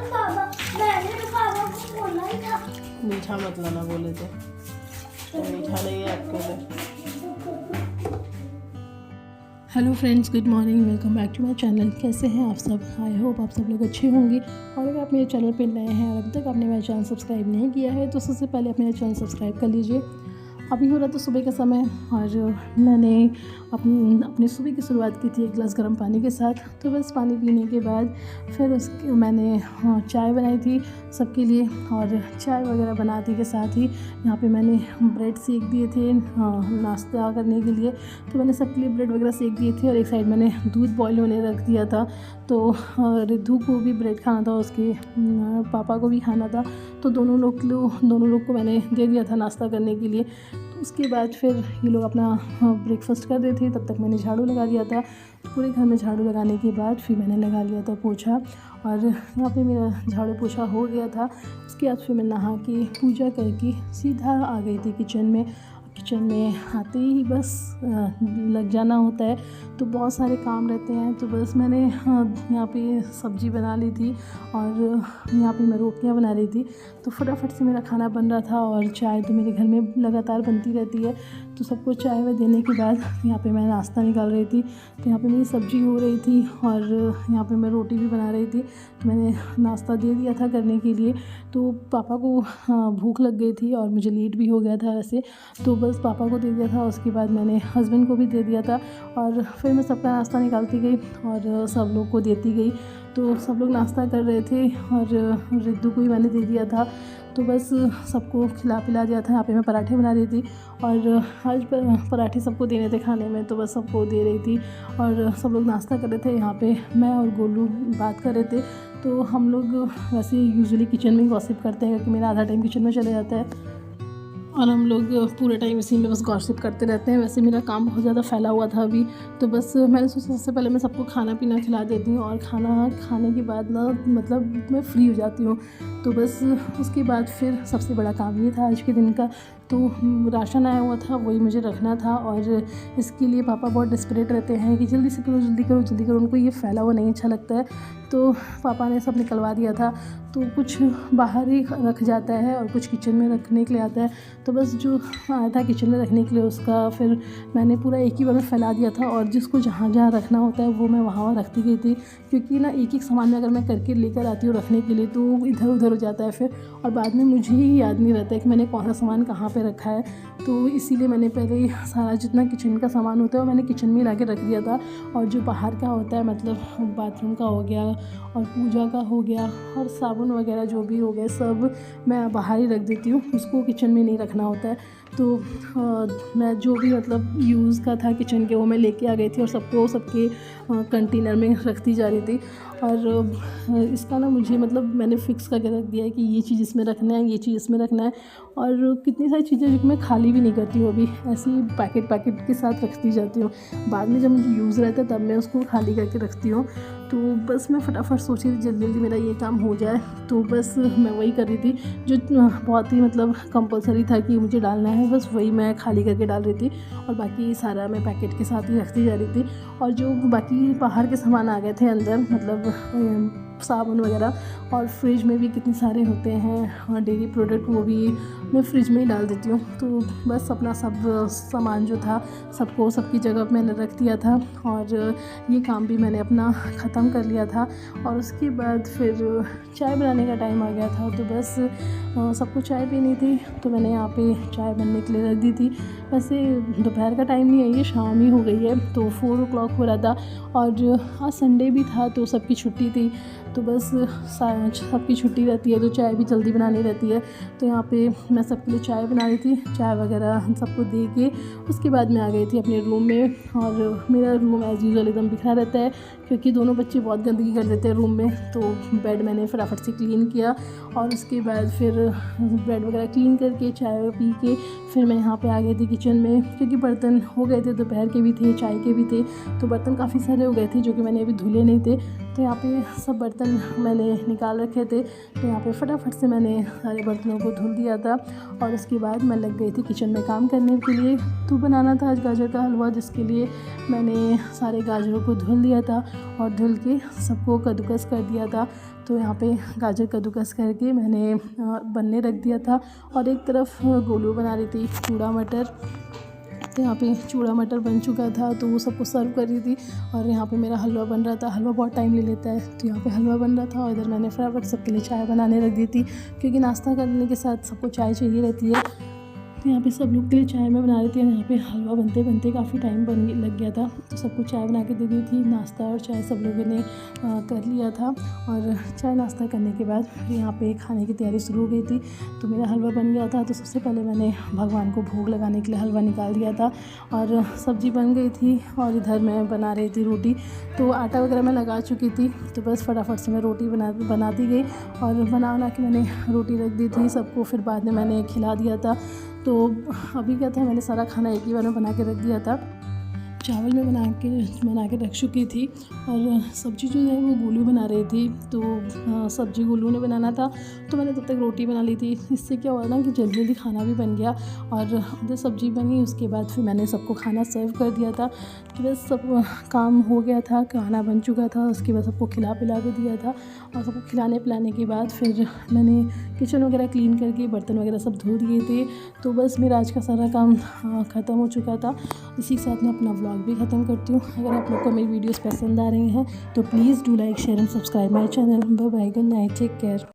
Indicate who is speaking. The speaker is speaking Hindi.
Speaker 1: मैंने तो पापा को बोला ही था।
Speaker 2: मीठा मत लाना बोले थे, तो मीठा नहीं है आपके लिए। Hello friends, good morning, welcome back to my channel. कैसे हैं आप सब? आई होप आप सब लोग अच्छे होंगे। और अगर आप मेरे चैनल पर नए हैं और अभी तक आपने मेरा चैनल सब्सक्राइब नहीं किया है तो सबसे पहले आप मेरा चैनल सब्सक्राइब कर लीजिए। अभी हो रहा था सुबह का समय और मैंने अपनी सुबह की शुरुआत की थी एक गिलास गर्म पानी के साथ। तो बस पानी पीने के बाद फिर मैंने चाय बनाई थी सबके लिए, और चाय वगैरह बनाते के साथ ही यहाँ पे मैंने ब्रेड सेक दिए थे नाश्ता करने के लिए। तो मैंने सबके लिए ब्रेड वगैरह सेक दिए थे और एक साइड मैंने दूध बॉईल होने रख दिया था। तो रिद्धू को भी ब्रेड खाना था, उसके पापा को भी खाना था, तो दोनों लोग को मैंने दे दिया था नाश्ता करने के लिए। तो उसके बाद फिर ये लोग अपना ब्रेकफास्ट कर रहे थे, तब तक मैंने झाड़ू लगा दिया था। पूरे घर में झाड़ू लगाने के बाद फिर मैंने लगा लिया था पोछा, और यहाँ पे मेरा झाड़ू पोछा हो गया था। उसके बाद फिर मैं नहा के पूजा करके सीधा आ गई थी किचन में। किचन में आते ही बस लग जाना होता है, तो बहुत सारे काम रहते हैं। तो बस मैंने यहाँ पे सब्ज़ी बना ली थी और यहाँ पे मैं रोटियाँ बना रही थी। तो फटाफट से मेरा खाना बन रहा था, और चाय तो मेरे घर में लगातार बनती रहती है। तो सबको चाय व देने के बाद यहाँ पे मैं नाश्ता निकाल रही थी। तो यहाँ पे मेरी सब्ज़ी हो रही थी और यहाँ पे मैं रोटी भी बना रही थी। तो मैंने नाश्ता दे दिया था करने के लिए। तो पापा को भूख लग गई थी और मुझे लेट भी हो गया था वैसे, तो बस पापा को दे दिया था। उसके बाद मैंने हस्बैंड को भी दे दिया था, और फिर मैं सबका नाश्ता निकालती गई और सब लोग को देती गई। तो सब लोग नाश्ता कर रहे थे और रिद्धू को ही मैंने दे दिया था। तो बस सबको खिला पिला दिया था। यहाँ पे मैं पराठे बना रही थी और आज पराठे सबको देने थे खाने में, तो बस सबको दे रही थी और सब लोग नाश्ता कर रहे थे। यहाँ पे मैं और गोलू बात कर रहे थे। तो हम लोग वैसे यूजुअली किचन में ही गॉसिप करते हैं, क्योंकि मेरा आधा टाइम किचन में चले जाता है और हम लोग पूरे टाइम इसी में बस गॉसिप करते रहते हैं। वैसे मेरा काम बहुत ज़्यादा फैला हुआ था अभी, तो बस मैंने सोचा सबसे पहले मैं सबको खाना पीना खिला देती हूँ, और खाना खाने के बाद ना मतलब मैं फ्री हो जाती हूँ। तो बस उसके बाद फिर सबसे बड़ा काम ये था आज के दिन का। तो राशन आया हुआ था, वही मुझे रखना था, और इसके लिए पापा बहुत डिस्परेट रहते हैं कि जल्दी से करो, जल्दी करो, जल्दी करो। उनको ये फैला हुआ नहीं अच्छा लगता है, तो पापा ने सब निकलवा दिया था। तो कुछ बाहर ही रख जाता है और कुछ किचन में रखने के लिए आता है। तो बस जो आया था किचन में रखने के लिए, उसका फिर मैंने पूरा एक ही बार में फैला दिया था, और जिसको जहाँ जहाँ रखना होता है वो मैं वहाँ रखती गई थी। क्योंकि ना एक सामान में अगर मैं करके लेकर आती हूँ रखने के लिए, तो इधर उधर हो जाता है फिर, और बाद में मुझे ही याद नहीं रहता है कि मैंने कौन सा सामान कहाँ पे रखा है। तो इसीलिए मैंने पहले ही सारा जितना किचन का सामान होता है वो मैंने किचन में ला के रख दिया था, और जो बाहर का होता है मतलब बाथरूम का हो गया और पूजा का हो गया और साबुन वगैरह जो भी हो गया सब मैं बाहर ही रख देती हूँ, उसको किचन में नहीं रखना होता है। तो मैं जो भी मतलब यूज़ का था किचन के वो मैं लेके आ गई थी और सबको सबके कंटेनर में रखती जा रही थी। और इसका ना मुझे मतलब मैंने फ़िक्स करके रख दिया है कि ये चीज़ इसमें रखना है, ये चीज़ इसमें रखना है। और कितनी सारी चीज़ें जो कि मैं खाली भी नहीं करती हूँ, अभी ऐसे ही पैकेट के साथ रखती जाती हूँ। बाद में जब मुझे यूज़ रहता है तब मैं उसको खाली करके रखती हूँ। तो बस मैं फटाफट सोची थी जल्दी जल्दी मेरा ये काम हो जाए, तो बस मैं वही कर रही थी जो बहुत ही मतलब कंपलसरी था कि मुझे डालना है, बस वही मैं खाली करके डाल रही थी, और बाकी सारा मैं पैकेट के साथ ही रखती जा रही थी। और जो बाकी बाहर के सामान आ गए थे अंदर, मतलब साबुन वगैरह, और फ्रिज में भी कितने सारे होते हैं और डेयरी प्रोडक्ट, वो भी मैं फ्रिज में ही डाल देती हूँ। तो बस अपना सब सामान जो था सबको सबकी जगह मैंने रख दिया था, और ये काम भी मैंने अपना ख़त्म कर लिया था। और उसके बाद फिर चाय बनाने का टाइम आ गया था, तो बस सबको चाय पीनी थी, तो मैंने यहाँ पे चाय बनने के लिए रख दी थी। वैसे दोपहर का टाइम नहीं है, ये शाम ही हो गई है, तो 4 o'clock हो रहा था, और आज संडे भी था तो सबकी छुट्टी थी। तो बस सबकी छुट्टी रहती है तो चाय भी जल्दी बनानी रहती है। तो यहाँ पे मैं सबके लिए चाय बना रही थी, चाय वगैरह हम सबको दे के उसके बाद मैं आ गई थी अपने रूम में। और मेरा रूम एज़ यूजुअल एकदम बिखरा रहता है, क्योंकि दोनों बच्चे बहुत गंदगी कर देते हैं रूम में। तो बेड मैंने फटाफट से क्लीन किया, और उसके बाद फिर बेड वगैरह क्लीन करके चाय पी के फिर मैं यहाँ पे आ गई थी किचन में, क्योंकि बर्तन हो गए थे, दोपहर के भी थे, चाय के भी थे, तो बर्तन काफ़ी सारे हो गए थे जो कि मैंने अभी धुले नहीं थे। तो यहाँ पे सब बर्तन मैंने निकाल रखे थे, तो यहाँ पे फटाफट से मैंने सारे बर्तनों को धुल दिया था और उसके बाद मैं लग गई थी किचन में काम करने के लिए। तो बनाना था आज गाजर का हलवा, जिसके लिए मैंने सारे गाजरों को धुल दिया था और धुल के सबको कद्दूकस कर दिया था। तो यहाँ पे गाजर कद्दूकस करके मैंने बनने रख दिया था और एक तरफ गोलू बना रही थी चूड़ा मटर। तो यहाँ पे चूड़ा मटर बन चुका था, तो वो सबको सर्व कर रही थी और यहाँ पे मेरा हलवा बन रहा था। हलवा बहुत टाइम ले लेता है, तो यहाँ पे हलवा बन रहा था और इधर मैंने फटाफट सबके लिए चाय बनाने रख दी थी, क्योंकि नाश्ता करने के साथ सबको चाय चाहिए रहती है। तो यहाँ पे सब लोग के लिए चाय मैं बना रही थी और यहाँ पे हलवा बनते बनते काफ़ी टाइम लग गया था, तो सबको चाय बना के दे दी थी। नाश्ता और चाय सब लोगों ने कर लिया था और चाय नाश्ता करने के बाद फिर यहाँ पे खाने की तैयारी शुरू हो गई थी। तो मेरा हलवा बन गया था, तो सबसे पहले मैंने भगवान को भोग लगाने के लिए हलवा निकाल दिया था और सब्ज़ी बन गई थी और इधर मैं बना रही थी रोटी। तो आटा वगैरह मैं लगा चुकी थी, तो बस फटाफट से मैं रोटी बनाती गई और बना के मैंने रोटी रख दी थी सबको, फिर बाद में मैंने खिला दिया था। तो अभी क्या था, मैंने सारा खाना एक ही बार में बना के रख दिया था। चावल में बना के रख चुकी थी और सब्ज़ी जो है वो गोलू बना रही थी, तो सब्ज़ी गोलू ने बनाना था, तो मैंने तब तक रोटी बना ली थी। इससे क्या हुआ ना कि जल्दी जल्दी खाना भी बन गया और जब सब्ज़ी बनी उसके बाद फिर मैंने सबको खाना सर्व कर दिया था। तो बस सब काम हो गया था, खाना बन चुका था, उसके बाद सबको खिला पिला भी दिया था और सबको खिलाने पिलाने के बाद फिर मैंने किचन वगैरह क्लीन करके बर्तन वगैरह सब धो दिए थे। तो बस मेरा आज का सारा काम ख़त्म हो चुका था। इसी के साथ मैं अपना व्लॉग भी ख़त्म करती हूँ। अगर आप लोग को मेरी वीडियोस पसंद आ रही हैं तो please do like share and subscribe my channel. Bye bye, good night, take care.